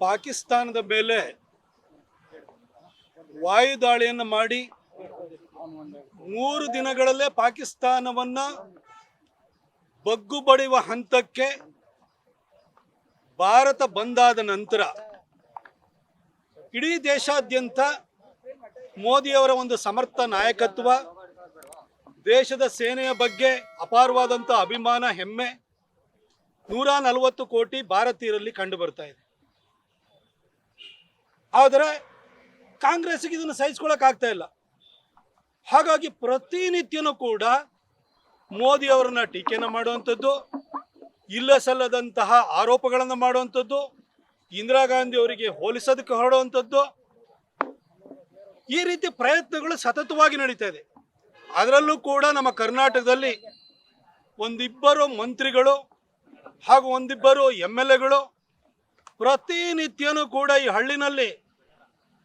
ಪಾಕಿಸ್ತಾನದ ಮೇಲೆ ವಾಯುದಾಳಿಯನ್ನು ಮಾಡಿ 3 ದಿನಗಳಲ್ಲೇ ಪಾಕಿಸ್ತಾನವನ್ನ ಬಗ್ಗು ಬಡಿಯುವ ಹಂತಕ್ಕೆ ಭಾರತ ಬಂದಾದ ನಂತರ ಇಡೀ ದೇಶಾದ್ಯಂತ ಮೋದಿಯವರ ಒಂದು ಸಮರ್ಥ ನಾಯಕತ್ವ, ದೇಶದ ಸೇನೆಯ ಬಗ್ಗೆ ಅಪಾರವಾದಂಥ ಅಭಿಮಾನ, ಹೆಮ್ಮೆ 140 ಕೋಟಿ ಭಾರತೀಯರಲ್ಲಿ ಕಂಡು ಬರ್ತಾ ಇದೆ. ಆದರೆ ಕಾಂಗ್ರೆಸ್ಗೆ ಇದನ್ನು ಸಹಿಸ್ಕೊಳ್ಳೋಕ್ಕಾಗ್ತಾ ಇಲ್ಲ. ಹಾಗಾಗಿ ಪ್ರತಿನಿತ್ಯನೂ ಕೂಡ ಮೋದಿ ಅವರನ್ನ ಟೀಕೆನ ಮಾಡುವಂಥದ್ದು, ಇಲ್ಲ ಸಲ್ಲದಂತಹ ಆರೋಪಗಳನ್ನು ಮಾಡುವಂಥದ್ದು, ಇಂದಿರಾ ಗಾಂಧಿ ಅವರಿಗೆ ಹೋಲಿಸೋದಕ್ಕೆ ಹೊರಡುವಂಥದ್ದು, ಈ ರೀತಿ ಪ್ರಯತ್ನಗಳು ಸತತವಾಗಿ ನಡೀತಾ ಇದೆ. ಅದರಲ್ಲೂ ಕೂಡ ನಮ್ಮ ಕರ್ನಾಟಕದಲ್ಲಿ ಒಂದಿಬ್ಬರು ಮಂತ್ರಿಗಳು ಹಾಗೂ ಒಂದಿಬ್ಬರು MLAಗಳು ಪ್ರತಿನಿತ್ಯನೂ ಕೂಡ ಈ ಹಳ್ಳಿನಲ್ಲಿ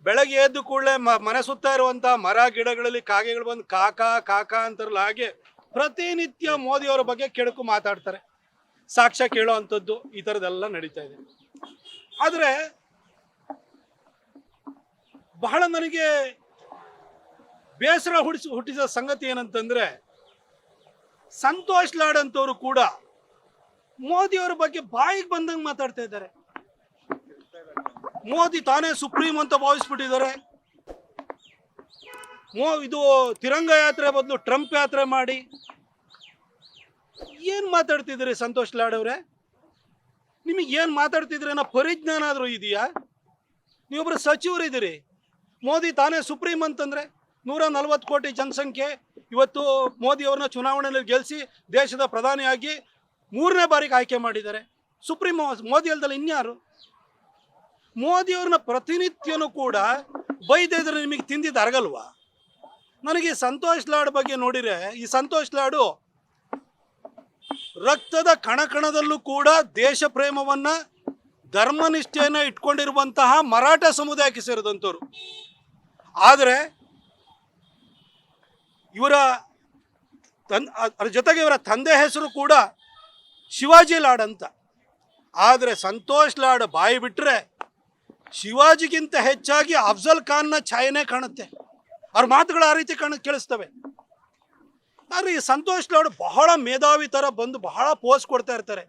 ಬೆಳಗ್ಗೆ ಎದ್ದು ಕೂಡಲೇ ಮನೆ ಸುತ್ತಾ ಇರುವಂಥ ಮರ ಗಿಡಗಳಲ್ಲಿ ಕಾಗೆಗಳು ಬಂದು ಕಾಕಾ ಕಾಕಾ ಅಂತಾರಲ್ಲ, ಹಾಗೆ ಪ್ರತಿನಿತ್ಯ ಮೋದಿಯವರ ಬಗ್ಗೆ ಕೆಡಕು ಮಾತಾಡ್ತಾರೆ, ಸಾಕ್ಷ್ಯ ಕೇಳೋ ಅಂಥದ್ದು, ಈ ಥರದ್ದೆಲ್ಲ ನಡೀತಾ ಇದೆ. ಆದರೆ ಬಹಳ ನನಗೆ ಬೇಸರ ಹುಟ್ಟಿಸಿದ ಸಂಗತಿ ಏನಂತಂದ್ರೆ, ಸಂತೋಷ್ ಲಾಡ್ ಅಂತವರು ಕೂಡ ಮೋದಿಯವರ ಬಗ್ಗೆ ಬಾಯಿಗೆ ಬಂದಂಗೆ ಮಾತಾಡ್ತಾ ಇದ್ದಾರೆ. ಮೋದಿ ತಾನೇ ಸುಪ್ರೀಂ ಅಂತ ಭಾವಿಸ್ಬಿಟ್ಟಿದ್ದಾರೆ. ಇದು ತಿರಂಗ ಯಾತ್ರೆ ಬದಲು ಟ್ರಂಪ್ ಯಾತ್ರೆ ಮಾಡಿ ಏನ್ ಮಾತಾಡ್ತಿದ್ದೀರಿ ಸಂತೋಷ್ ಲಾಡ್ ಅವರೇ? ನಿಮಗೆ ಏನು ಮಾತಾಡ್ತಿದ್ರೆ ಅನ್ನೋ ಪರಿಜ್ಞಾನ ಆದರೂ ಇದೆಯಾ? ನೀವೊಬ್ಬರು ಸಚಿವರಿದ್ದೀರಿ. ಮೋದಿ ತಾನೇ ಸುಪ್ರೀಂ ಅಂತಂದ್ರೆ 140 ಕೋಟಿ ಜನಸಂಖ್ಯೆ ಇವತ್ತು ಮೋದಿ ಅವ್ರನ್ನ ಚುನಾವಣೆಯಲ್ಲಿ ಗೆಲ್ಲಿಸಿ ದೇಶದ ಪ್ರಧಾನಿಯಾಗಿ 3ನೇ ಬಾರಿಗೆ ಆಯ್ಕೆ ಮಾಡಿದ್ದಾರೆ. ಸುಪ್ರೀಂ ಮೋದಿ ಅಲ್ದಲ್ಲ ಇನ್ಯಾರು? ಮೋದಿ ಅವ್ರನ್ನ ಪ್ರತಿನಿತ್ಯನೂ ಕೂಡ ಬೈದಿದ್ರೆ ನಿಮಗೆ ತಿಂದಿದ್ದು ಅರಗಲ್ವಾ? ನನಗೆ ಸಂತೋಷ್ ಲಾಡ್ ಬಗ್ಗೆ ನೋಡಿದ್ರೆ, ಈ ಸಂತೋಷ್ ಲಾಡು ರಕ್ತದ ಕಣಕಣದಲ್ಲೂ ಕೂಡ ದೇಶ ಪ್ರೇಮವನ್ನ, ಧರ್ಮನಿಷ್ಠೆಯನ್ನ ಇಟ್ಕೊಂಡಿರುವಂತಹ ಮರಾಠ ಸಮುದಾಯಕ್ಕೆ ಸೇರಿದಂಥವ್ರು. ಆದರೆ ಅದ್ರ ಜೊತೆಗೆ ಇವರ ತಂದೆ ಹೆಸರು ಕೂಡ ಶಿವಾಜಿ ಲಾಡ್ ಅಂತ. ಆದರೆ ಸಂತೋಷ್ ಲಾಡ್ ಬಾಯಿ ಬಿಟ್ಟರೆ ಶಿವಾಜಿಗಿಂತ ಹೆಚ್ಚಾಗಿ ಅಫ್ಜಲ್ ಖಾನ್ನ ಛಾಯೆನೇ ಕಾಣುತ್ತೆ. ಅವ್ರ ಮಾತುಗಳು ಆ ರೀತಿ ಕೇಳಿಸ್ತವೆ. ಆದರೆ ಈ ಸಂತೋಷ್ ಲಾಡ್ ಬಹಳ ಮೇಧಾವಿ ಥರ ಬಂದು ಬಹಳ ಪೋಸ್ ಕೊಡ್ತಾ ಇರ್ತಾರೆ.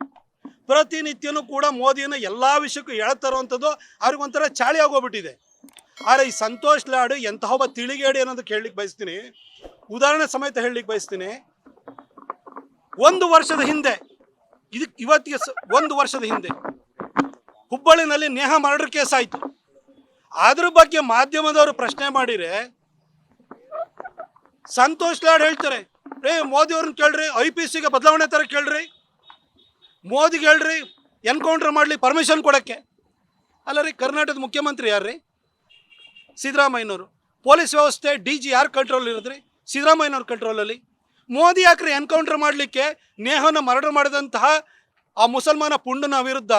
ಪ್ರತಿನಿತ್ಯನೂ ಕೂಡ ಮೋದಿಯನ್ನು ಎಲ್ಲ ವಿಷಯಕ್ಕೂ ಎಳ್ತಾರೋವಂಥದ್ದು ಅವ್ರಿಗೊಂಥರ ಚಾಳಿ ಆಗೋಗ್ಬಿಟ್ಟಿದೆ. ಆದರೆ ಈ ಸಂತೋಷ್ ಲಾಡ್ ಎಂತಹ ಒಬ್ಬ ತಿಳಿಗೇಡಿ ಅನ್ನೋದು ಕೇಳಲಿಕ್ಕೆ ಬಯಸ್ತೀನಿ. ಉದಾಹರಣೆ ಸಮೇತ ಹೇಳಲಿಕ್ಕೆ ಬಯಸ್ತೀನಿ. 1 ವರ್ಷದ ಹಿಂದೆ, ಇವತ್ತಿಗೆ 1 ವರ್ಷದ ಹಿಂದೆ ಹುಬ್ಬಳ್ಳಿನಲ್ಲಿ ನೇಹಾ ಮರ್ಡರ್ ಕೇಸ್ ಆಯಿತು. ಅದ್ರ ಬಗ್ಗೆ ಮಾಧ್ಯಮದವರು ಪ್ರಶ್ನೆ ಮಾಡಿದ್ರೆ ಸಂತೋಷ್ ಲಾಡ್ ಹೇಳ್ತಾರೆ, ಮೋದಿ ಅವ್ರನ್ನ ಕೇಳ್ರಿ, IPCಗೆ ಬದಲಾವಣೆ ಥರ ಕೇಳ್ರಿ, ಮೋದಿಗೆ ಹೇಳ್ರಿ ಎನ್ಕೌಂಟರ್ ಮಾಡಲಿ ಪರ್ಮಿಷನ್ ಕೊಡೋಕ್ಕೆ. ಅಲ್ಲ ರೀ, ಕರ್ನಾಟಕದ ಮುಖ್ಯಮಂತ್ರಿ ಯಾರ್ರೀ? ಸಿದ್ದರಾಮಯ್ಯನವರು. ಪೊಲೀಸ್ ವ್ಯವಸ್ಥೆ DG ಯಾರು ಕಂಟ್ರೋಲ್ ಇರೋದ್ರಿ? ಸಿದ್ದರಾಮಯ್ಯನವ್ರ ಕಂಟ್ರೋಲಲ್ಲಿ. ಮೋದಿ ಯಾಕ್ರಿ ಎನ್ಕೌಂಟರ್ ಮಾಡಲಿಕ್ಕೆ, ನೇಹನ ಮರ್ಡರ್ ಮಾಡಿದಂತಹ ಆ ಮುಸಲ್ಮಾನ ಪುಂಡನ ವಿರುದ್ಧ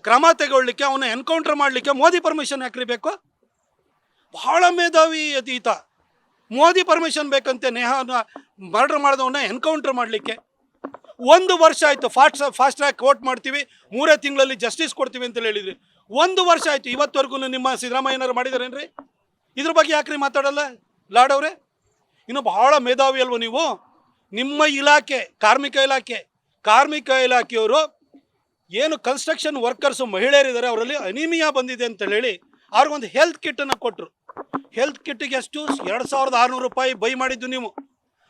ಕ್ರಮ ತಗೊಳ್ಳಿಕ್ಕೆ, ಅವನ್ನ ಎನ್ಕೌಂಟರ್ ಮಾಡಲಿಕ್ಕೆ ಮೋದಿ ಪರ್ಮಿಷನ್ ಯಾಕ್ರಿ ಬೇಕು? ಬಹಳ ಮೇಧಾವಿ ಈತ. ಮೋದಿ ಪರ್ಮಿಷನ್ ಬೇಕಂತೆ ನೇಹನ ಮರ್ಡರ್ ಮಾಡಿದವನ್ನ ಎನ್ಕೌಂಟರ್ ಮಾಡಲಿಕ್ಕೆ. 1 ವರ್ಷ ಆಯಿತು. ಫಾಸ್ಟ್ ಟ್ರ್ಯಾಕ್ ಕೋರ್ಟ್ ಮಾಡ್ತೀವಿ, 3 ತಿಂಗಳಲ್ಲಿ ಜಸ್ಟಿಸ್ ಕೊಡ್ತೀವಿ ಅಂತ ಹೇಳಿದ್ರಿ. 1 ವರ್ಷ ಆಯಿತು. ಇವತ್ತವರೆಗೂ ನಿಮ್ಮ ಸಿದ್ದರಾಮಯ್ಯನವರು ಮಾಡಿದಾರೇನ್ರಿ? ಇದ್ರ ಬಗ್ಗೆ ಯಾಕ್ರಿ ಮಾತಾಡಲ್ಲ ಲಾಡ್ ಅವರೇ? ಇನ್ನು ಬಹಳ ಮೇಧಾವಿ ಅಲ್ವ ನೀವು? ನಿಮ್ಮ ಇಲಾಖೆ ಕಾರ್ಮಿಕ ಇಲಾಖೆಯವರು ಏನು ಕನ್ಸ್ಟ್ರಕ್ಷನ್ ವರ್ಕರ್ಸು ಮಹಿಳೆಯರಿದ್ದಾರೆ, ಅವರಲ್ಲಿ ಅನಿಮಿಯಾ ಬಂದಿದೆ ಅಂತ ಹೇಳಿ ಅವ್ರಿಗೊಂದು ಹೆಲ್ತ್ ಕಿಟ್ಟನ್ನು ಕೊಟ್ಟರು. ಹೆಲ್ತ್ ಕಿಟ್ಟಿಗೆ ಎಷ್ಟು? 2600 ರೂಪಾಯಿ ಬೈ ಮಾಡಿದ್ದು ನೀವು.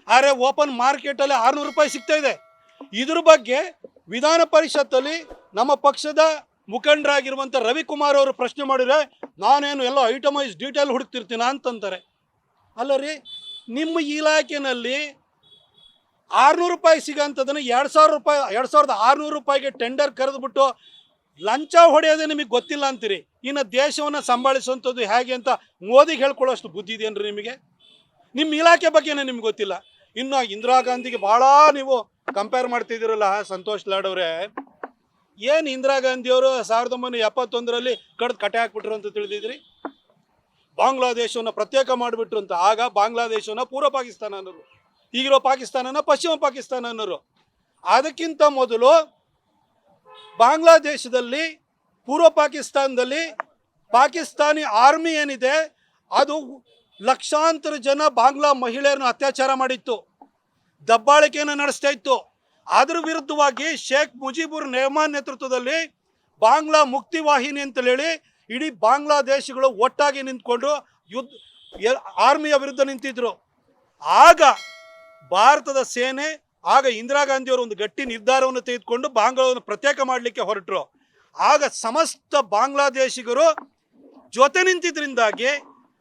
ಆದರೆ ಓಪನ್ ಮಾರ್ಕೆಟಲ್ಲಿ 600 ರೂಪಾಯಿ ಸಿಗ್ತಾ ಇದೆ. ಇದ್ರ ಬಗ್ಗೆ ವಿಧಾನ ಪರಿಷತ್ತಲ್ಲಿ ನಮ್ಮ ಪಕ್ಷದ ಮುಖಂಡರಾಗಿರುವಂಥ ರವಿಕುಮಾರ್ ಅವರು ಪ್ರಶ್ನೆ ಮಾಡಿದರೆ, ನಾನೇನು ಎಲ್ಲ ಐಟಮೈಸ್ ಡೀಟೇಲ್ ಹುಡುಕ್ತಿರ್ತೀನ ಅಂತಂತಾರೆ. ಅಲ್ಲ ರೀ, ನಿಮ್ಮ ಇಲಾಖೆಯಲ್ಲಿ 600 ರೂಪಾಯಿ ಸಿಗೋಂಥದ್ದನ್ನು 2600 ರೂಪಾಯಿಗೆ ಟೆಂಡರ್ ಕರೆದುಬಿಟ್ಟು ಲಂಚ ಹೊಡೆಯೋದೇ ನಿಮಗೆ ಗೊತ್ತಿಲ್ಲ ಅಂತೀರಿ. ಇನ್ನು ದೇಶವನ್ನು ಸಂಭಾಳಿಸುವಂಥದ್ದು ಹೇಗೆ ಅಂತ ಮೋದಿಗೆ ಹೇಳ್ಕೊಳ್ಳೋಷ್ಟು ಬುದ್ಧಿ ಇದೆಯೇನ್ರಿ ನಿಮಗೆ? ನಿಮ್ಮ ಇಲಾಖೆ ಬಗ್ಗೆನೇ ನಿಮ್ಗೆ ಗೊತ್ತಿಲ್ಲ. ಇನ್ನು ಇಂದಿರಾ ಗಾಂಧಿಗೆ ಭಾಳ ನೀವು ಕಂಪೇರ್ ಮಾಡ್ತಿದ್ದೀರಲ್ಲ ಸಂತೋಷ್ ಲಾಡ್ ಅವರೇ. ಏನು ಇಂದಿರಾ ಗಾಂಧಿಯವರು 1971ರಲ್ಲಿ ಕಟ್ಟೆ ಹಾಕ್ಬಿಟ್ರು ಅಂತ ತಿಳಿದಿದ್ರಿ? ಬಾಂಗ್ಲಾದೇಶವನ್ನು ಪ್ರತ್ಯೇಕ ಮಾಡಿಬಿಟ್ರು ಅಂತ. ಆಗ ಬಾಂಗ್ಲಾದೇಶವನ್ನು ಪೂರ್ವ ಪಾಕಿಸ್ತಾನ ಅನ್ನೋರು, ಈಗಿರೋ ಪಾಕಿಸ್ತಾನನ ಪಶ್ಚಿಮ ಪಾಕಿಸ್ತಾನ ಅನ್ನೋರು. ಅದಕ್ಕಿಂತ ಮೊದಲು ಬಾಂಗ್ಲಾದೇಶದಲ್ಲಿ ಪೂರ್ವ ಪಾಕಿಸ್ತಾನದಲ್ಲಿ ಪಾಕಿಸ್ತಾನಿ ಆರ್ಮಿ ಏನಿದೆ ಅದು ಲಕ್ಷಾಂತರ ಜನ ಬಾಂಗ್ಲಾ ಮಹಿಳೆಯರನ್ನು ಅತ್ಯಾಚಾರ ಮಾಡಿತ್ತು, ದಬ್ಬಾಳಿಕೆಯನ್ನು ನಡೆಸ್ತಾ ಇತ್ತು. ಅದರ ವಿರುದ್ಧವಾಗಿ ಶೇಖ್ ಮುಜಿಬುರ್ ರೆಹಮಾನ್ ನೇತೃತ್ವದಲ್ಲಿ ಬಾಂಗ್ಲಾ ಮುಕ್ತಿ ವಾಹಿನಿ ಅಂತ ಹೇಳಿ ಇಡೀ ಬಾಂಗ್ಲಾದೇಶಗಳು ಒಟ್ಟಾಗಿ ನಿಂತ್ಕೊಂಡು ಆರ್ಮಿಯ ವಿರುದ್ಧ ನಿಂತಿದ್ರು. ಆಗ ಭಾರತದ ಸೇನೆ, ಆಗ ಇಂದಿರಾ ಗಾಂಧಿಯವರು ಒಂದು ಗಟ್ಟಿ ನಿರ್ಧಾರವನ್ನು ತೆಗೆದುಕೊಂಡು ಬಾಂಗ್ಲಾವನ್ನು ಪ್ರತ್ಯೇಕ ಮಾಡಲಿಕ್ಕೆ ಹೊರಟರು. ಆಗ ಸಮಸ್ತ ಬಾಂಗ್ಲಾದೇಶಿಗರು ಜೊತೆ ನಿಂತಿದ್ರಿಂದಾಗಿ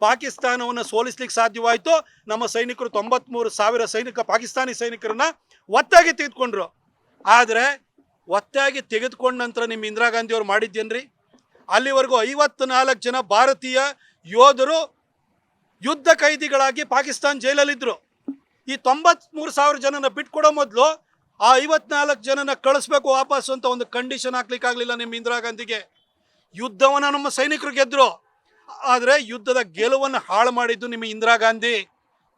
ಪಾಕಿಸ್ತಾನವನ್ನು ಸೋಲಿಸ್ಲಿಕ್ಕೆ ಸಾಧ್ಯವಾಯಿತು. ನಮ್ಮ ಸೈನಿಕರು 93,000 ಪಾಕಿಸ್ತಾನಿ ಸೈನಿಕರನ್ನ ಒತ್ತಾಗಿ ತೆಗೆದುಕೊಂಡ್ರು. ಆದರೆ ಒತ್ತಾಗಿ ತೆಗೆದುಕೊಂಡ ನಂತರ ನಿಮ್ಮ ಇಂದಿರಾ ಗಾಂಧಿಯವರು ಮಾಡಿದ್ದೇನ್ರಿ? ಅಲ್ಲಿವರೆಗೂ 54 ಜನ ಭಾರತೀಯ ಯೋಧರು ಯುದ್ಧ ಖೈದಿಗಳಾಗಿ ಪಾಕಿಸ್ತಾನ ಜೈಲಲ್ಲಿದ್ದರು. ಈ 93,000 ಜನನ ಬಿಟ್ಕೊಡೋ ಮೊದಲು ಆ 54 ಜನನ ಕಳಿಸ್ಬೇಕು ವಾಪಸ್ ಅಂತ ಒಂದು ಕಂಡೀಷನ್ ಹಾಕ್ಲಿಕ್ಕಾಗಲಿಲ್ಲ ನಿಮ್ಮ ಇಂದಿರಾ ಗಾಂಧಿಗೆ. ಯುದ್ಧವನ್ನು ನಮ್ಮ ಸೈನಿಕರು ಗೆದ್ದರು, ಆದರೆ ಯುದ್ಧದ ಗೆಲುವನ್ನು ಹಾಳು ಮಾಡಿದ್ದು ನಿಮ್ಮ ಇಂದಿರಾ ಗಾಂಧಿ.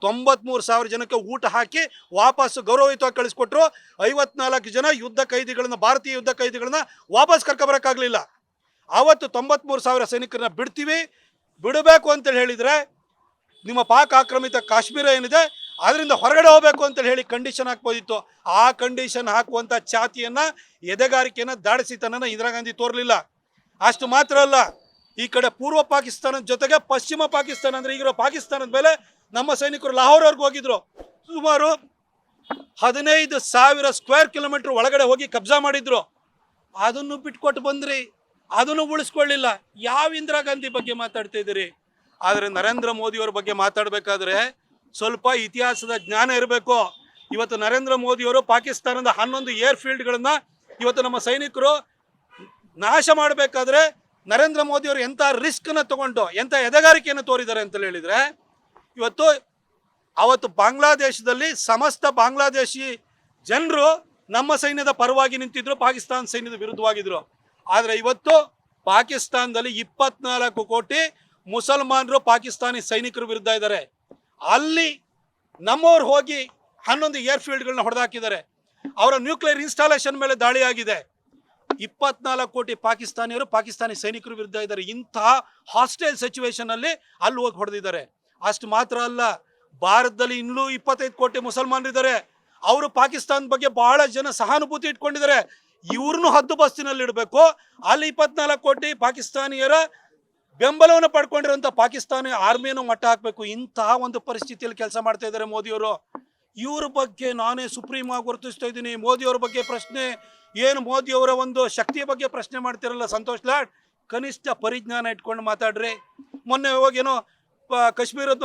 93,000 ಜನಕ್ಕೆ ಊಟ ಹಾಕಿ ವಾಪಸ್ ಗೌರವಯುತವಾಗಿ ಕಳಿಸ್ಕೊಟ್ರು. 54 ಜನ ಯುದ್ಧ ಖೈದಿಗಳನ್ನ, ಭಾರತೀಯ ಯುದ್ಧ ಖೈದಿಗಳನ್ನ ವಾಪಸ್ ಕರ್ಕೊಬರೋಕ್ಕಾಗಲಿಲ್ಲ. ಆವತ್ತು 93,000 ಸೈನಿಕರನ್ನ ಬಿಡಬೇಕು ಅಂತೇಳಿ ಹೇಳಿದರೆ ನಿಮ್ಮ ಪಾಕ್ ಆಕ್ರಮಿತ ಕಾಶ್ಮೀರ ಏನಿದೆ ಅದರಿಂದ ಹೊರಗಡೆ ಹೋಗಬೇಕು ಅಂತೇಳಿ ಹೇಳಿ ಕಂಡೀಷನ್ ಹಾಕ್ಬೋದಿತ್ತು. ಆ ಕಂಡೀಷನ್ ಹಾಕುವಂಥ ಛಾತಿಯನ್ನು, ಎದೆಗಾರಿಕೆಯನ್ನು, ದಾಡಿಸಿತನನ್ನು ಇಂದಿರಾ ಗಾಂಧಿ ತೋರಲಿಲ್ಲ. ಅಷ್ಟು ಮಾತ್ರ ಅಲ್ಲ, ಈ ಕಡೆ ಪೂರ್ವ ಪಾಕಿಸ್ತಾನದ ಜೊತೆಗೆ ಪಶ್ಚಿಮ ಪಾಕಿಸ್ತಾನ ಅಂದರೆ ಈಗಿರೋ ಪಾಕಿಸ್ತಾನದ ಮೇಲೆ ನಮ್ಮ ಸೈನಿಕರು ಲಾಹೋರ್ವರೆಗೂ ಹೋಗಿದ್ರು. ಸುಮಾರು 15,000 ಸ್ಕ್ವೇರ್ ಕಿಲೋಮೀಟರ್ ಒಳಗಡೆ ಹೋಗಿ ಕಬ್ಜಾ ಮಾಡಿದ್ರು. ಅದನ್ನು ಬಿಟ್ಕೊಟ್ಟು ಬಂದ್ರಿ, ಅದನ್ನು ಉಳಿಸ್ಕೊಳ್ಳಿಲ್ಲ. ಯಾವ ಇಂದಿರಾ ಗಾಂಧಿ ಬಗ್ಗೆ ಮಾತಾಡ್ತಾ ಇದ್ದೀರಿ? ಆದರೆ ನರೇಂದ್ರ ಮೋದಿಯವ್ರ ಬಗ್ಗೆ ಮಾತಾಡಬೇಕಾದ್ರೆ ಸ್ವಲ್ಪ ಇತಿಹಾಸದ ಜ್ಞಾನ ಇರಬೇಕು. ಇವತ್ತು ನರೇಂದ್ರ ಮೋದಿಯವರು ಪಾಕಿಸ್ತಾನದ 11 ಏರ್ಫೀಲ್ಡ್ಗಳನ್ನು ಇವತ್ತು ನಮ್ಮ ಸೈನಿಕರು ನಾಶ ಮಾಡಬೇಕಾದ್ರೆ ನರೇಂದ್ರ ಮೋದಿಯವರು ಎಂಥ ರಿಸ್ಕನ್ನು ತಗೊಂಡು ಎಂಥ ಎದೆಗಾರಿಕೆಯನ್ನು ತೋರಿದ್ದಾರೆ ಅಂತ ಹೇಳಿದರೆ, ಅವತ್ತು ಬಾಂಗ್ಲಾದೇಶದಲ್ಲಿ ಸಮಸ್ತ ಬಾಂಗ್ಲಾದೇಶಿ ಜನರು ನಮ್ಮ ಸೈನ್ಯದ ಪರವಾಗಿ ನಿಂತಿದ್ರು, ಪಾಕಿಸ್ತಾನ ಸೈನ್ಯದ ವಿರುದ್ಧವಾಗಿದ್ರು. ಆದರೆ ಇವತ್ತು ಪಾಕಿಸ್ತಾನದಲ್ಲಿ 24 ಕೋಟಿ ಮುಸಲ್ಮಾನರು ಪಾಕಿಸ್ತಾನಿ ಸೈನಿಕರ ವಿರುದ್ಧ ಇದ್ದಾರೆ. ಅಲ್ಲಿ ನಮ್ಮವ್ರು ಹೋಗಿ 11 ಏರ್ಫೀಲ್ಡ್ಗಳನ್ನ ಹೊಡೆದಾಕಿದ್ದಾರೆ. ಅವರ ನ್ಯೂಕ್ಲಿಯರ್ ಇನ್ಸ್ಟಾಲೇಷನ್ ಮೇಲೆ ದಾಳಿ ಆಗಿದೆ. 24 ಕೋಟಿ ಪಾಕಿಸ್ತಾನಿಯರು ಪಾಕಿಸ್ತಾನಿ ಸೈನಿಕರ ವಿರುದ್ಧ ಇದ್ದಾರೆ. ಇಂತಹ ಹಾಸ್ಟೈಲ್ ಸಿಚುವೇಶನ್ ಅಲ್ಲಿ ಅಲ್ಲಿ ಹೋಗಿ ಹೊಡೆದಿದ್ದಾರೆ. ಅಷ್ಟು ಮಾತ್ರ ಅಲ್ಲ, ಭಾರತದಲ್ಲಿ ಇನ್ನೂ 25 ಕೋಟಿ ಮುಸಲ್ಮಾನರಿದ್ದಾರೆ. ಅವರು ಪಾಕಿಸ್ತಾನ ಬಗ್ಗೆ ಬಹಳ ಜನ ಸಹಾನುಭೂತಿ ಇಟ್ಕೊಂಡಿದ್ದಾರೆ. ಇವ್ರನ್ನೂ ಹದ್ದು ಬಸ್ತಿನಲ್ಲಿ ಇಡಬೇಕು. ಅಲ್ಲಿ 24 ಕೋಟಿ ಪಾಕಿಸ್ತಾನಿಯರ ಬೆಂಬಲವನ್ನು ಪಡ್ಕೊಂಡಿರುವಂಥ ಪಾಕಿಸ್ತಾನಿ ಆರ್ಮಿಯನ್ನು ಮಟ್ಟ ಹಾಕಬೇಕು. ಇಂತಹ ಒಂದು ಪರಿಸ್ಥಿತಿಯಲ್ಲಿ ಕೆಲಸ ಮಾಡ್ತಾ ಇದ್ದಾರೆ ಮೋದಿಯವರು. ಇವ್ರ ಬಗ್ಗೆ ನಾನೇ ಸುಪ್ರೀಂ ಆಗಿ ಗುರುತಿಸ್ತಾ ಇದ್ದೀನಿ. ಮೋದಿಯವ್ರ ಬಗ್ಗೆ ಪ್ರಶ್ನೆ ಏನು? ಮೋದಿಯವರ ಒಂದು ಶಕ್ತಿಯ ಬಗ್ಗೆ ಪ್ರಶ್ನೆ ಮಾಡ್ತಿರಲ್ಲ ಸಂತೋಷ್ ಲಾಡ್, ಕನಿಷ್ಠ ಪರಿಜ್ಞಾನ ಇಟ್ಕೊಂಡು ಮಾತಾಡ್ರಿ. ಮೊನ್ನೆ ಹೋಗೇನೋ ಕಾಶ್ಮೀರದ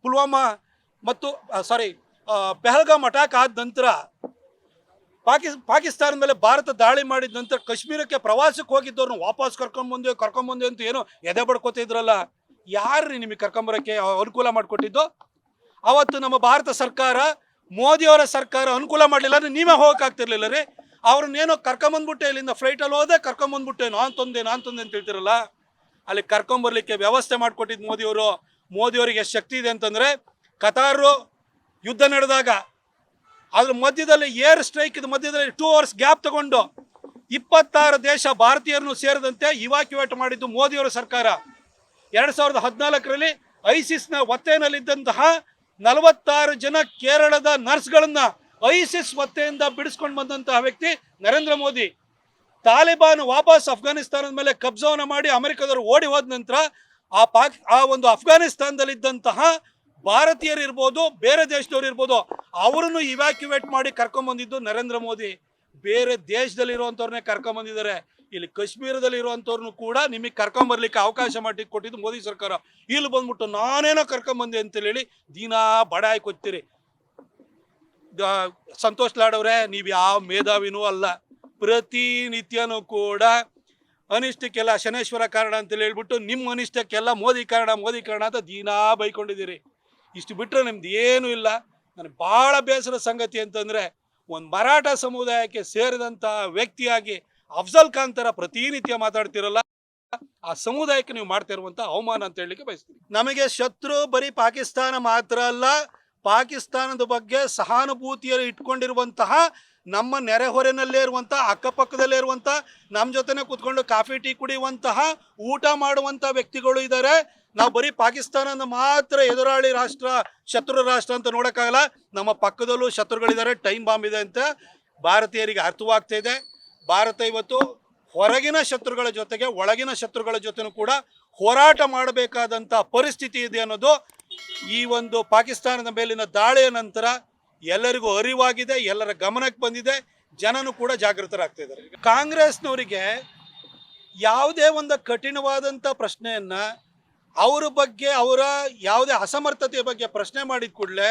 ಪುಲ್ವಾಮಾ ಮತ್ತು ಪೆಹಲ್ಗಾಮ್ ಅಟ್ಯಾಕ್ ಆದ ನಂತರ ಪಾಕಿಸ್ತಾನದ ಮೇಲೆ ಭಾರತ ದಾಳಿ ಮಾಡಿದ ನಂತರ ಕಾಶ್ಮೀರಕ್ಕೆ ಪ್ರವಾಸಕ್ಕೆ ಹೋಗಿದ್ದವ್ರನ್ನ ವಾಪಸ್ ಕರ್ಕೊಂಬಂದೆ ಅಂತ ಏನೋ ಎದೆ ಬಡ್ಕೋತಾ ಇದ್ರಲ್ಲ. ಯಾರ್ರಿ ನಿಮಗೆ ಕರ್ಕೊಂಬರೋಕ್ಕೆ ಅನುಕೂಲ ಮಾಡಿಕೊಟ್ಟಿದ್ದು? ಅವತ್ತು ನಮ್ಮ ಭಾರತ ಸರ್ಕಾರ, ಮೋದಿಯವರ ಸರ್ಕಾರ ಅನುಕೂಲ ಮಾಡಲಿಲ್ಲ ಅಂದರೆ ನೀವೇ ಹೋಗೋಕ್ಕಾಗ್ತಿರ್ಲಿಲ್ಲ ರೀ. ಅವ್ರನ್ನೇನೋ ಕರ್ಕೊಂಬಂದ್ಬಿಟ್ಟೆ, ಇಲ್ಲಿಂದ ಫ್ಲೈಟಲ್ಲಿ ಹೋದೆ ಕರ್ಕೊಂಬಂದ್ಬಿಟ್ಟೆ, ನಾನು ತಂದೆ ಅಂತ ಹೇಳ್ತಿರಲ್ಲ. ಅಲ್ಲಿ ಕರ್ಕೊಂಬರ್ಲಿಕ್ಕೆ ವ್ಯವಸ್ಥೆ ಮಾಡಿಕೊಟ್ಟಿದ್ದು ಮೋದಿಯವರು. ಮೋದಿಯವರಿಗೆ ಎಷ್ಟು ಶಕ್ತಿ ಇದೆ ಅಂತಂದರೆ, ಕತಾರು ಯುದ್ಧ ನಡೆದಾಗ ಅದ್ರ ಮಧ್ಯದಲ್ಲಿ ಏರ್ ಸ್ಟ್ರೈಕ್ ಮಧ್ಯದಲ್ಲಿ 2 hours ಗ್ಯಾಪ್ ತಗೊಂಡು 26 ದೇಶ ಭಾರತೀಯರನ್ನು ಸೇರಿದಂತೆ ಇವಾಕ್ಯುವೇಟ್ ಮಾಡಿದ್ದು ಮೋದಿಯವರ ಸರ್ಕಾರ. 2014ರಲ್ಲಿ ಐಸಿಸ್ನ ಒತ್ತೆಯಲ್ಲಿದ್ದಂತಹ 46 ಜನ ಕೇರಳದ ನರ್ಸ್ಗಳನ್ನ ಐಸಿಸ್ ಒತ್ತೆಯಿಂದ ಬಿಡಿಸ್ಕೊಂಡು ಬಂದಂತಹ ವ್ಯಕ್ತಿ ನರೇಂದ್ರ ಮೋದಿ. ತಾಲಿಬಾನ್ ವಾಪಸ್ ಅಫ್ಘಾನಿಸ್ತಾನದ ಮೇಲೆ ಕಬ್ಜಾವನ್ನು ಮಾಡಿ ಅಮೆರಿಕದವರು ಓಡಿ ಹೋದ ನಂತರ ಆ ಒಂದು ಅಫ್ಘಾನಿಸ್ತಾನದಲ್ಲಿದ್ದಂತಹ ಭಾರತೀಯರು ಇರ್ಬೋದು, ಬೇರೆ ದೇಶದವ್ರು ಇರ್ಬೋದು, ಅವರನ್ನು ಇವ್ಯಾಕ್ಯುವೇಟ್ ಮಾಡಿ ಕರ್ಕೊಂಬಂದಿದ್ದು ನರೇಂದ್ರ ಮೋದಿ. ಬೇರೆ ದೇಶದಲ್ಲಿರುವಂಥವ್ರನ್ನೇ ಕರ್ಕೊಂಬಂದಿದ್ದಾರೆ. ಇಲ್ಲಿ ಕಾಶ್ಮೀರದಲ್ಲಿ ಇರುವಂಥವ್ರನ್ನು ಕೂಡ ನಿಮಗೆ ಕರ್ಕೊಂಬರ್ಲಿಕ್ಕೆ ಅವಕಾಶ ಮಾಡಿ ಕೊಟ್ಟಿದ್ದು ಮೋದಿ ಸರ್ಕಾರ. ಇಲ್ಲಿ ಬಂದ್ಬಿಟ್ಟು ನಾನೇನೋ ಕರ್ಕೊಂಬಂದೆ ಅಂತೇಳಿ ದಿನಾ ಬಡಾಯಿ ಕೊಡ್ತೀರಿ. ಸಂತೋಷ್ ಲಾಡ್ ಅವರೇ, ನೀವು ಯಾವ ಮೇಧಾವಿನೂ ಅಲ್ಲ. ಪ್ರತಿನಿತ್ಯನೂ ಕೂಡ ಅನಿಷ್ಟಕ್ಕೆಲ್ಲ ಶನೇಶ್ವರ ಕಾರಣ ಅಂತೇಳಿ ಹೇಳ್ಬಿಟ್ಟು ನಿಮ್ಮ ಅನಿಷ್ಟಕ್ಕೆಲ್ಲ ಮೋದಿ ಕಾರಣ ಅಂತ ದಿನಾ ಬೈಕೊಂಡಿದ್ದೀರಿ. ಇಷ್ಟು ಬಿಟ್ಟರೆ ನಿಮ್ದು ಏನೂ ಇಲ್ಲ. ನನಗೆ ಭಾಳ ಬೇಸರ ಸಂಗತಿ ಅಂತಂದರೆ, ಒಂದು ಮರಾಠ ಸಮುದಾಯಕ್ಕೆ ಸೇರಿದಂಥ ವ್ಯಕ್ತಿಯಾಗಿ ಅಫ್ಜಲ್ ಖಾನ್ ಥರ ಪ್ರತಿನಿತ್ಯ ಮಾತಾಡ್ತಿರಲ್ಲ, ಆ ಸಮುದಾಯಕ್ಕೆ ನೀವು ಮಾಡ್ತಾ ಇರುವಂಥ ಅವಮಾನ ಅಂತ ಹೇಳಲಿಕ್ಕೆ ಬಯಸ್ತೀನಿ. ನಮಗೆ ಶತ್ರು ಬರೀ ಪಾಕಿಸ್ತಾನ ಮಾತ್ರ ಅಲ್ಲ, ಪಾಕಿಸ್ತಾನದ ಬಗ್ಗೆ ಸಹಾನುಭೂತಿಯಲ್ಲಿ ಇಟ್ಕೊಂಡಿರುವಂತಹ ನಮ್ಮ ನೆರೆಹೊರೆನಲ್ಲೇ ಇರುವಂಥ, ಅಕ್ಕಪಕ್ಕದಲ್ಲೇ ಇರುವಂಥ, ನಮ್ಮ ಜೊತೆನೇ ಕೂತ್ಕೊಂಡು ಕಾಫಿ ಟೀ ಕುಡಿಯುವಂತಹ, ಊಟ ಮಾಡುವಂಥ ವ್ಯಕ್ತಿಗಳು ಇದ್ದಾರೆ. ನಾವು ಬರೀ ಪಾಕಿಸ್ತಾನನ ಮಾತ್ರ ಎದುರಾಳಿ ರಾಷ್ಟ್ರ, ಶತ್ರು ರಾಷ್ಟ್ರ ಅಂತ ನೋಡೋಕ್ಕಾಗಲ್ಲ. ನಮ್ಮ ಪಕ್ಕದಲ್ಲೂ ಶತ್ರುಗಳಿದ್ದಾರೆ, ಟೈಮ್ ಬಾಂಬ್ ಇದೆ ಅಂತ ಭಾರತೀಯರಿಗೆ ಅರ್ಥವಾಗ್ತಾ ಇದೆ. ಭಾರತ ಇವತ್ತು ಹೊರಗಿನ ಶತ್ರುಗಳ ಜೊತೆಗೆ ಒಳಗಿನ ಶತ್ರುಗಳ ಜೊತೆನೂ ಕೂಡ ಹೋರಾಟ ಮಾಡಬೇಕಾದಂಥ ಪರಿಸ್ಥಿತಿ ಇದೆ ಅನ್ನೋದು ಈ ಒಂದು ಪಾಕಿಸ್ತಾನದ ಮೇಲಿನ ದಾಳಿಯ ನಂತರ ಎಲ್ಲರಿಗೂ ಅರಿವಾಗಿದೆ, ಎಲ್ಲರ ಗಮನಕ್ಕೆ ಬಂದಿದೆ. ಜನನೂ ಕೂಡ ಜಾಗೃತರಾಗ್ತಾ ಇದ್ದಾರೆ. ಕಾಂಗ್ರೆಸ್ನವರಿಗೆ ಯಾವುದೇ ಒಂದು ಕಠಿಣವಾದಂಥ ಪ್ರಶ್ನೆಯನ್ನು ಅವರ ಬಗ್ಗೆ, ಅವರ ಯಾವುದೇ ಅಸಮರ್ಥತೆಯ ಬಗ್ಗೆ ಪ್ರಶ್ನೆ ಮಾಡಿದ ಕೂಡಲೇ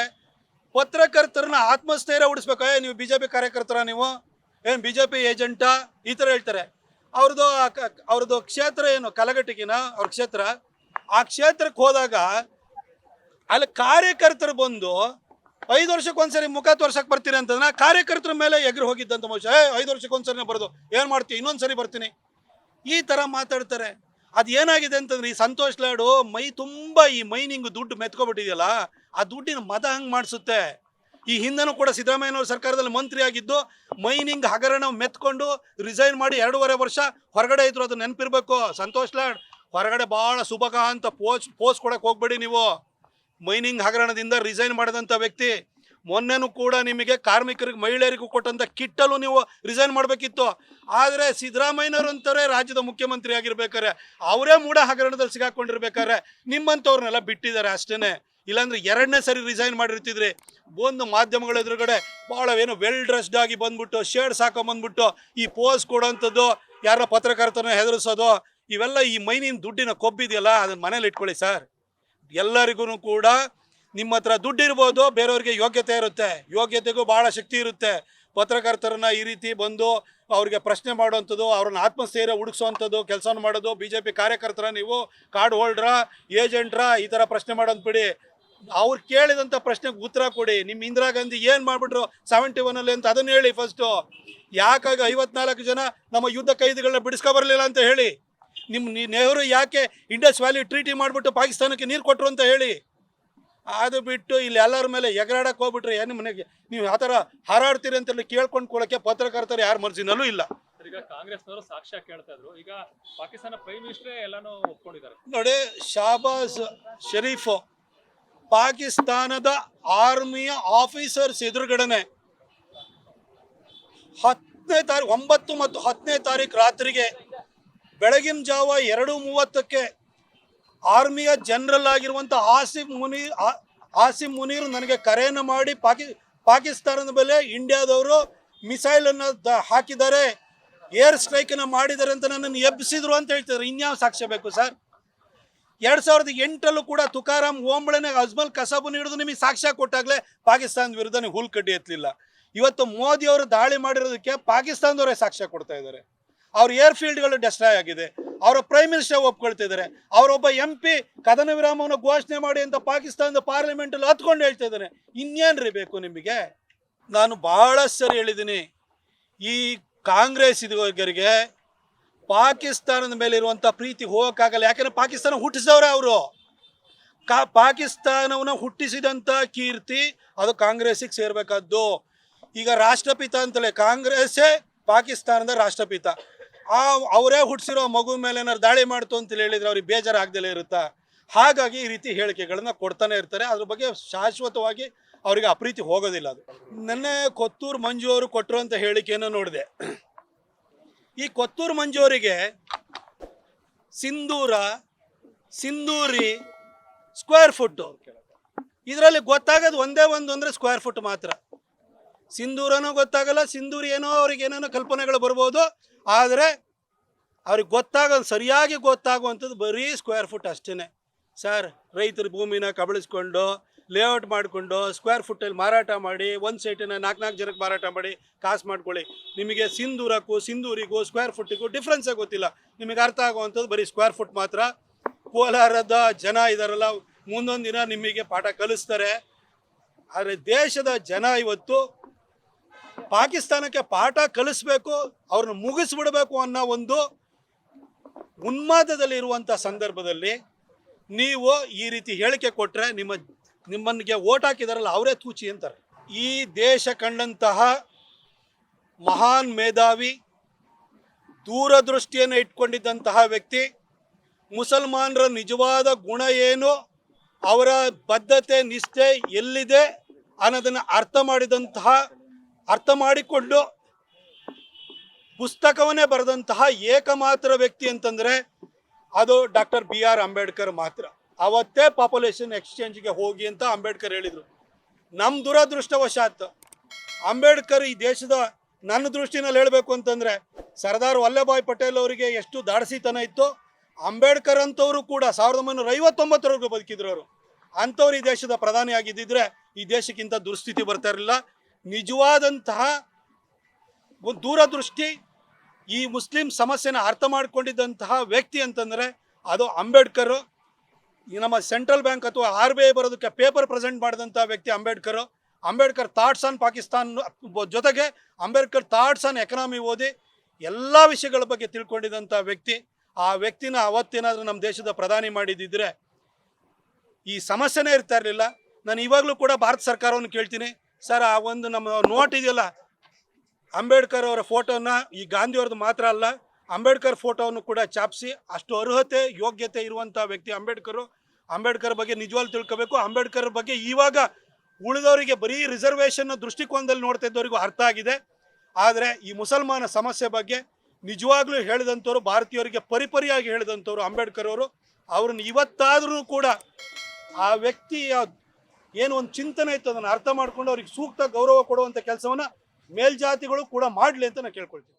ಪತ್ರಕರ್ತರನ್ನ ಆತ್ಮಸ್ಥೈರ್ಯ ಉಡಿಸ್ಬೇಕು. ನೀವು ಬಿ ಜೆ ಪಿ ಕಾರ್ಯಕರ್ತರ, ನೀವು ಏನು ಬಿ ಜೆ ಪಿ ಏಜೆಂಟಾ, ಈ ಥರ ಹೇಳ್ತಾರೆ. ಅವ್ರದ್ದು ಕ್ಷೇತ್ರ ಏನು, ಕಲಘಟಗಿನ ಅವ್ರ ಕ್ಷೇತ್ರ. ಆ ಕ್ಷೇತ್ರಕ್ಕೆ ಹೋದಾಗ ಅಲ್ಲಿ ಕಾರ್ಯಕರ್ತರು ಬಂದು 5 ವರ್ಷಕ್ಕೊಂದ್ಸರಿ ಮುಖ ತೋರ್ಸಕ್ಕೆ ಬರ್ತೀರಿ ಅಂತಂದ್ರೆ ಕಾರ್ಯಕರ್ತರ ಮೇಲೆ ಎಗರು ಹೋಗಿದ್ದಂಥ ಮನುಷ್ಯ 5 ವರ್ಷಕ್ಕೊಂದ್ಸರಿನೇ ಬರೋದು, ಏನು ಮಾಡ್ತೀವಿ, ಇನ್ನೊಂದ್ಸರಿ ಬರ್ತೀನಿ, ಈ ಥರ ಮಾತಾಡ್ತಾರೆ. ಅದು ಏನಾಗಿದೆ ಅಂತಂದ್ರೆ, ಈ ಸಂತೋಷ್ ಲಾಡು ಮೈ ತುಂಬ ಈ ಮೈನಿಂಗ್ ದುಡ್ಡು ಮೆತ್ಕೊಬಿಟ್ಟಿದೆಯಲ್ಲ, ಆ ದುಡ್ಡಿನ ಮದ ಹಂಗೆ ಮಾಡಿಸುತ್ತೆ. ಈ ಹಿಂದನೂ ಕೂಡ ಸಿದ್ದರಾಮಯ್ಯನವ್ರ ಸರ್ಕಾರದಲ್ಲಿ ಮಂತ್ರಿ ಆಗಿದ್ದು ಮೈನಿಂಗ್ ಹಗರಣ ಮೆತ್ಕೊಂಡು ರಿಸೈನ್ ಮಾಡಿ 2.5 ವರ್ಷ ಹೊರಗಡೆ ಇದ್ರು. ಅದು ನೆನಪಿರ್ಬೇಕು. ಸಂತೋಷ್ ಲಾಡ್ ಹೊರಗಡೆ ಭಾಳ ಸುಭಗ ಅಂತ ಪೋಸ್ಟ್ ಕೊಡಕ್ಕೆ ಹೋಗ್ಬೇಡಿ ನೀವು. ಮೈನಿಂಗ್ ಹಗರಣದಿಂದ ರಿಸೈನ್ ಮಾಡಿದಂಥ ವ್ಯಕ್ತಿ. ಮೊನ್ನೆನೂ ಕೂಡ ನಿಮಗೆ ಕಾರ್ಮಿಕರಿಗೆ, ಮಹಿಳೆಯರಿಗೂ ಕೊಟ್ಟಂಥ ಕಿಟ್ಟಲು ನೀವು ರಿಸೈನ್ ಮಾಡಬೇಕಿತ್ತು. ಆದರೆ ಸಿದ್ದರಾಮಯ್ಯನವರು ಅಂತಾರೆ ರಾಜ್ಯದ ಮುಖ್ಯಮಂತ್ರಿ ಆಗಿರ್ಬೇಕಾರೆ, ಅವರೇ ಮೂಢ ಹಗರಣದಲ್ಲಿ ಸಿಗಾಕೊಂಡಿರ್ಬೇಕಾದ್ರೆ ನಿಮ್ಮಂಥವ್ರನ್ನೆಲ್ಲ ಬಿಟ್ಟಿದ್ದಾರೆ ಅಷ್ಟೇ. ಇಲ್ಲಾಂದ್ರೆ 2ನೇ ಸರಿ ರಿಸೈನ್ ಮಾಡಿರ್ತಿದ್ರಿ. ಬಂದು ಮಾಧ್ಯಮಗಳ ಎದುರುಗಡೆ ಭಾಳ ಏನೋ ವೆಲ್ ಡ್ರೆಸ್ಡ್ ಆಗಿ ಬಂದ್ಬಿಟ್ಟು, ಶೇಡ್ಸ್ ಹಾಕೊಂಬಂದ್ಬಿಟ್ಟು ಈ ಪೋಸ್ ಕೊಡೋಂಥದ್ದು, ಯಾರ ಪತ್ರಕರ್ತನ ಹೆದರಿಸೋದು, ಇವೆಲ್ಲ ಈ ಮೈನಿನ ದುಡ್ಡಿನ ಕೊಬ್ಬಿದೆಯಲ್ಲ, ಅದನ್ನ ಮನೇಲಿ ಇಟ್ಕೊಳ್ಳಿ ಸರ್. ಎಲ್ಲರಿಗೂ ಕೂಡ ನಿಮ್ಮ ಹತ್ರ ದುಡ್ಡು ಇರ್ಬೋದು, ಬೇರೆಯವ್ರಿಗೆ ಯೋಗ್ಯತೆ ಇರುತ್ತೆ, ಯೋಗ್ಯತೆಗೂ ಭಾಳ ಶಕ್ತಿ ಇರುತ್ತೆ. ಪತ್ರಕರ್ತರನ್ನ ಈ ರೀತಿ ಬಂದು ಅವ್ರಿಗೆ ಪ್ರಶ್ನೆ ಮಾಡುವಂಥದ್ದು, ಅವ್ರನ್ನ ಆತ್ಮಸ್ಥೈರ್ಯ ಹುಡುಕ್ಸೋವಂಥದ್ದು ಕೆಲಸವನ್ನು ಮಾಡೋದು. ಬಿ ಜೆ ಪಿ ಕಾರ್ಯಕರ್ತರ, ನೀವು ಕಾರ್ಡ್ ಹೋಲ್ಡ್ರಾ, ಏಜೆಂಟ್ರಾ, ಈ ಥರ ಪ್ರಶ್ನೆ ಮಾಡೋದು ಬಿಡಿ. ಅವ್ರು ಕೇಳಿದಂಥ ಪ್ರಶ್ನೆಗೆ ಉತ್ತರ ಕೊಡಿ. ನಿಮ್ಮ ಇಂದಿರಾ ಗಾಂಧಿ ಏನು ಮಾಡಿಬಿಟ್ರು 71 ಅಂತ ಅದನ್ನು ಹೇಳಿ ಫಸ್ಟು. ಯಾಕಾಗ 54 ಜನ ನಮ್ಮ ಯುದ್ಧ ಕೈದಿಗಳನ್ನ ಬಿಡಿಸ್ಕೊಬರಲಿಲ್ಲ ಅಂತ ಹೇಳಿ. ನಿಮ್ಮ ನೆಹರು ಯಾಕೆ ಇಂಡಸ್ ವ್ಯಾಲಿ ಟ್ರೀಟಿ ಮಾಡಿಬಿಟ್ಟು ಪಾಕಿಸ್ತಾನಕ್ಕೆ ನೀರು ಕೊಟ್ಟರು ಅಂತ ಹೇಳಿ. ಅದು ಬಿಟ್ಟು ಇಲ್ಲಿ ಎಲ್ಲರ ಮೇಲೆ ಎಗರಾಡಕ್ಕೆ ಹೋಗ್ಬಿಟ್ರೆ ಏನು ಮನೆಗೆ ನೀವು ಯಾವ ಥರ ಹಾರಾಡ್ತೀರಿ ಅಂತ ಕೇಳ್ಕೊಂಡು ಕೊಡೋಕ್ಕೆ ಪತ್ರಕರ್ತರು ಯಾರ ಮರ್ಜಿನಲ್ಲೂ ಇಲ್ಲ. ಈಗ ಕಾಂಗ್ರೆಸ್ನವರು ಸಾಕ್ಷ್ಯ ಕೇಳ್ತಾ ಇದ್ರು, ಈಗ ಪಾಕಿಸ್ತಾನ ಪ್ರೈಮ್ ಮಿನಿಸ್ಟ್ರೇ ಎಲ್ಲಾನು ಒಪ್ಕೊಂಡಿದ್ದಾರೆ ನೋಡಿ. ಶಹಬಾಜ್ ಶರೀಫ್ ಪಾಕಿಸ್ತಾನದ ಆರ್ಮಿಯ ಆಫೀಸರ್ಸ್ ಎದುರುಗಡೆನೆ 9 ಮತ್ತು 10ನೇ ತಾರೀಕು ರಾತ್ರಿಗೆ ಬೆಳಗಿನ ಜಾವ 2:30ಕ್ಕೆ ಆರ್ಮಿಯ ಜನರಲ್ ಆಗಿರುವಂಥ ಆಸಿಮ್ ಮುನೀರ್ ನನಗೆ ಕರೆಯನ್ನು ಮಾಡಿ ಪಾಕಿಸ್ತಾನದ ಮೇಲೆ ಇಂಡಿಯಾದವರು ಮಿಸೈಲನ್ನು ಹಾಕಿದ್ದಾರೆ, ಏರ್ ಸ್ಟ್ರೈಕನ್ನು ಮಾಡಿದ್ದಾರೆ ಅಂತ ನನ್ನನ್ನು ಎಬ್ಬಿಸಿದ್ರು ಅಂತ ಹೇಳ್ತಿದ್ದಾರೆ. ಇನ್ಯಾವ ಸಾಕ್ಷ್ಯ ಬೇಕು ಸರ್? 2008 ಕೂಡ ತುಕಾರಾಮ್ ಓಂಬಳೆನೆ ಅಜ್ಮಲ್ ಕಸಬನ್ನು ಹಿಡಿದು ನಿಮಗೆ ಸಾಕ್ಷ್ಯ ಕೊಟ್ಟಾಗಲೇ ಪಾಕಿಸ್ತಾನದ ವಿರುದ್ಧ ನೀವು ಹುಲ್ಕಡ್ಡಿ ಎತ್ತಲಿಲ್ಲ. ಇವತ್ತು ಮೋದಿಯವರು ದಾಳಿ ಮಾಡಿರೋದಕ್ಕೆ ಪಾಕಿಸ್ತಾನದವರೇ ಸಾಕ್ಷ್ಯ ಕೊಡ್ತಾ ಇದ್ದಾರೆ. ಅವ್ರ ಏರ್ಫೀಲ್ಡ್ಗಳು ಡೆಸ್ಟ್ರಾಯ್ ಆಗಿದೆ, ಅವರ ಪ್ರೈಮ್ ಮಿನಿಸ್ಟರ್ ಒಪ್ಕೊಳ್ತಿದ್ದಾರೆ. ಅವರೊಬ್ಬ MP ಕದನ ವಿರಾಮವನ್ನು ಘೋಷಣೆ ಮಾಡಿ ಅಂತ ಪಾಕಿಸ್ತಾನದ ಪಾರ್ಲಿಮೆಂಟಲ್ಲಿ ಹತ್ಕೊಂಡು ಹೇಳ್ತಾ ಇದ್ದಾನೆ. ಇನ್ನೇನ್ರಿ ಬೇಕು ನಿಮಗೆ? ನಾನು ಬಹಳ ಸರಿ ಹೇಳಿದ್ದೀನಿ, ಈ ಕಾಂಗ್ರೆಸ್ ಇದರಿಗೆ ಪಾಕಿಸ್ತಾನದ ಮೇಲೆ ಇರುವಂಥ ಪ್ರೀತಿ ಹೋಗೋಕ್ಕಾಗಲ್ಲ. ಯಾಕೆಂದರೆ ಪಾಕಿಸ್ತಾನ ಹುಟ್ಟಿಸಿದವ್ರೆ ಅವರು. ಪಾಕಿಸ್ತಾನವನ್ನು ಹುಟ್ಟಿಸಿದಂಥ ಕೀರ್ತಿ ಅದು ಕಾಂಗ್ರೆಸ್ಸಿಗೆ ಸೇರಬೇಕಾದ್ದು. ಈಗ ರಾಷ್ಟ್ರಪಿತ ಅಂತಲೇ ಕಾಂಗ್ರೆಸ್ಸೇ ಪಾಕಿಸ್ತಾನದ ರಾಷ್ಟ್ರಪಿತ. ಅವರೇ ಹುಟ್ಟಿಸಿರೋ ಮಗು ಮೇಲೆ ಏನಾದ್ರು ದಾಳಿ ಮಾಡ್ತು ಅಂತ ಹೇಳಿದ್ರೆ ಅವ್ರಿಗೆ ಬೇಜಾರಾಗ್ದಲೇ ಇರುತ್ತಾ? ಹಾಗಾಗಿ ಈ ರೀತಿ ಹೇಳಿಕೆಗಳನ್ನ ಕೊಡ್ತಾನೆ ಇರ್ತಾರೆ. ಅದ್ರ ಬಗ್ಗೆ ಶಾಶ್ವತವಾಗಿ ಅವರಿಗೆ ಅಪ್ರೀತಿ ಹೋಗೋದಿಲ್ಲ. ಅದು ನೆನ್ನೆ ಕೊತ್ತೂರು ಮಂಜು ಅವರು ಕೊಟ್ಟರು ಅಂತ ಹೇಳಿಕೆಯನ್ನು ನೋಡಿದೆ. ಈ ಕೊತ್ತೂರು ಮಂಜು ಅವರಿಗೆ ಸಿಂಧೂರಿ ಸ್ಕ್ವೇರ್ ಫುಟ್ಟು, ಇದರಲ್ಲಿ ಗೊತ್ತಾಗೋದು ಒಂದೇ ಒಂದು ಅಂದರೆ ಸ್ಕ್ವೇರ್ ಫುಟ್ ಮಾತ್ರ. ಸಿಂಧೂರನೂ ಗೊತ್ತಾಗಲ್ಲ, ಸಿಂಧೂರಿ ಏನೋ ಅವ್ರಿಗೆ ಏನೇನೋ ಕಲ್ಪನೆಗಳು ಬರ್ಬೋದು, ಆದರೆ ಅವ್ರಿಗೆ ಗೊತ್ತಾಗೋದು, ಸರಿಯಾಗಿ ಗೊತ್ತಾಗುವಂಥದ್ದು ಬರೀ ಸ್ಕ್ವೇರ್ ಫುಟ್ ಅಷ್ಟೇ ಸರ್. ರೈತರ ಭೂಮಿನ ಕಬಳಿಸ್ಕೊಂಡು ಲೇಔಟ್ ಮಾಡಿಕೊಂಡು ಸ್ಕ್ವೇರ್ ಫುಟ್ಟಲ್ಲಿ ಮಾರಾಟ ಮಾಡಿ, ಒಂದು ಸೈಟನ್ನು 4 ಜನಕ್ಕೆ ಮಾರಾಟ ಮಾಡಿ ಕಾಸು ಮಾಡ್ಕೊಳ್ಳಿ. ನಿಮಗೆ ಸಿಂಧೂರಿಗೂ ಸ್ಕ್ವೇರ್ ಫುಟ್ಟಿಗೂ ಡಿಫ್ರೆನ್ಸೇ ಗೊತ್ತಿಲ್ಲ. ನಿಮಗೆ ಅರ್ಥ ಆಗುವಂಥದ್ದು ಬರೀ ಸ್ಕ್ವೇರ್ ಫುಟ್ ಮಾತ್ರ. ಕೋಲಾರದ ಜನ ಇದಾರಲ್ಲ, ಮುಂದೊಂದು ದಿನ ನಿಮಗೆ ಪಾಠ ಕಲಿಸ್ತಾರೆ. ಆದರೆ ದೇಶದ ಜನ ಇವತ್ತು ಪಾಕಿಸ್ತಾನಕ್ಕೆ ಪಾಠ ಕಲಿಸ್ಬೇಕು, ಅವ್ರನ್ನ ಮುಗಿಸ್ಬಿಡಬೇಕು ಅನ್ನೋ ಒಂದು ಉನ್ಮಾದದಲ್ಲಿರುವಂಥ ಸಂದರ್ಭದಲ್ಲಿ ನೀವು ಈ ರೀತಿ ಹೇಳಿಕೆ ಕೊಟ್ಟರೆ ನಿಮ್ಮನಿಗೆ ಓಟ್ ಹಾಕಿದಾರಲ್ಲ ಅವರೇ ತೂಚಿ ಅಂತಾರೆ. ಈ ದೇಶ ಕಂಡಂತಹ ಮಹಾನ್ ಮೇಧಾವಿ, ದೂರದೃಷ್ಟಿಯನ್ನು ಇಟ್ಕೊಂಡಿದ್ದಂತಹ ವ್ಯಕ್ತಿ, ಮುಸಲ್ಮಾನರ ನಿಜವಾದ ಗುಣ ಏನು, ಅವರ ಬದ್ಧತೆ ನಿಷ್ಠೆ ಎಲ್ಲಿದೆ ಅನ್ನೋದನ್ನು ಅರ್ಥ ಮಾಡಿಕೊಂಡು ಪುಸ್ತಕವನ್ನೇ ಬರೆದಂತಹ ಏಕಮಾತ್ರ ವ್ಯಕ್ತಿ ಅಂತಂದರೆ ಅದು ಡಾಕ್ಟರ್ BR ಅಂಬೇಡ್ಕರ್ ಮಾತ್ರ. ಅವತ್ತೇ ಪಾಪ್ಯುಲೇಷನ್ ಎಕ್ಸ್ಚೇಂಜ್ಗೆ ಹೋಗಿ ಅಂತ ಅಂಬೇಡ್ಕರ್ ಹೇಳಿದರು. ನಮ್ಮ ದುರದೃಷ್ಟವಶಾತ್ ಅಂಬೇಡ್ಕರ್ ಈ ದೇಶದ, ನನ್ನ ದೃಷ್ಟಿನಲ್ಲಿ ಹೇಳಬೇಕು ಅಂತಂದರೆ, ಸರ್ದಾರ್ ವಲ್ಲಭಾಯ್ ಪಟೇಲ್ ಅವರಿಗೆ ಎಷ್ಟು ದಾಡಸಿತನ ಇತ್ತು, ಅಂಬೇಡ್ಕರ್ ಅಂತವರು ಕೂಡ 1959 ಬದುಕಿದ್ರು ಅವರು. ಅಂಥವ್ರು ಈ ದೇಶದ ಪ್ರಧಾನಿ ಆಗಿದ್ದಿದ್ರೆ ಈ ದೇಶಕ್ಕಿಂತ ದುಸ್ಥಿತಿ ಬರ್ತಾ ಇರಲಿಲ್ಲ. ನಿಜವಾದಂತಹ ಒಂದು ದೂರದೃಷ್ಟಿ, ಈ ಮುಸ್ಲಿಂ ಸಮಸ್ಯೆನ ಅರ್ಥ ಮಾಡ್ಕೊಂಡಿದ್ದಂತಹ ವ್ಯಕ್ತಿ ಅಂತಂದರೆ ಅದು ಅಂಬೇಡ್ಕರ್. ಈ ನಮ್ಮ ಸೆಂಟ್ರಲ್ ಬ್ಯಾಂಕ್ ಅಥವಾ RBI ಬರೋದಕ್ಕೆ ಪೇಪರ್ ಪ್ರೆಸೆಂಟ್ ಮಾಡಿದಂಥ ವ್ಯಕ್ತಿ ಅಂಬೇಡ್ಕರ್. ಅಂಬೇಡ್ಕರ್ ಥಾಟ್ಸ್ ಆನ್ ಪಾಕಿಸ್ತಾನ್ ಜೊತೆಗೆ ಅಂಬೇಡ್ಕರ್ ಥಾಟ್ಸ್ ಆನ್ ಎಕನಾಮಿ ಓದಿ ಎಲ್ಲ ವಿಷಯಗಳ ಬಗ್ಗೆ ತಿಳ್ಕೊಂಡಿದ್ದಂಥ ವ್ಯಕ್ತಿ. ಆ ವ್ಯಕ್ತಿನ ಅವತ್ತೇನಾದರೂ ನಮ್ಮ ದೇಶದ ಪ್ರಧಾನಿ ಮಾಡಿದ್ದಿದ್ರೆ ಈ ಸಮಸ್ಯೆನೇ ಇರ್ತಾ ಇರಲಿಲ್ಲ. ನಾನು ಇವಾಗಲೂ ಕೂಡ ಭಾರತ ಸರ್ಕಾರವನ್ನು ಕೇಳ್ತೀನಿ, ಸರ್ ಆ ಒಂದು ನಮ್ಮ ನೋಟ್ ಇದೆಯಲ್ಲ, ಅಂಬೇಡ್ಕರ್ ಅವರ ಫೋಟೋನ, ಈ ಗಾಂಧಿಯವ್ರದ್ದು ಮಾತ್ರ ಅಲ್ಲ, ಅಂಬೇಡ್ಕರ್ ಫೋಟೋವನ್ನು ಕೂಡ ಚಾಪಿಸಿ, ಅಷ್ಟು ಅರ್ಹತೆ ಯೋಗ್ಯತೆ ಇರುವಂಥ ವ್ಯಕ್ತಿ ಅಂಬೇಡ್ಕರು. ಅಂಬೇಡ್ಕರ್ ಬಗ್ಗೆ ನಿಜವಾಗ್ಲೂ ತಿಳ್ಕೋಬೇಕು. ಅಂಬೇಡ್ಕರ್ ಬಗ್ಗೆ ಇವಾಗ ಉಳಿದವರಿಗೆ ಬರೀ ರಿಸರ್ವೇಷನ್ ದೃಷ್ಟಿಕೋನದಲ್ಲಿ ನೋಡ್ತಾ ಇದ್ದವರಿಗೂ ಅರ್ಥ ಆಗಿದೆ. ಆದರೆ ಈ ಮುಸಲ್ಮಾನ ಸಮಸ್ಯೆ ಬಗ್ಗೆ ನಿಜವಾಗ್ಲೂ ಹೇಳಿದಂಥವ್ರು, ಭಾರತೀಯರಿಗೆ ಪರಿಪರಿಯಾಗಿ ಹೇಳಿದಂಥವ್ರು ಅಂಬೇಡ್ಕರ್ ಅವರು. ಅವ್ರನ್ನ ಇವತ್ತಾದ್ರೂ ಕೂಡ ಆ ವ್ಯಕ್ತಿಯ ಏನು ಒಂದು ಚಿಂತನೆ ಇತ್ತು ಅದನ್ನು ಅರ್ಥ ಮಾಡ್ಕೊಂಡು ಅವ್ರಿಗೆ ಸೂಕ್ತ ಗೌರವ ಕೊಡುವಂಥ ಕೆಲಸವನ್ನು ಮೇಲ್ಜಾತಿಗಳು ಕೂಡ ಮಾಡಲಿ ಅಂತ ನಾನು ಕೇಳ್ಕೊಳ್ತೀನಿ.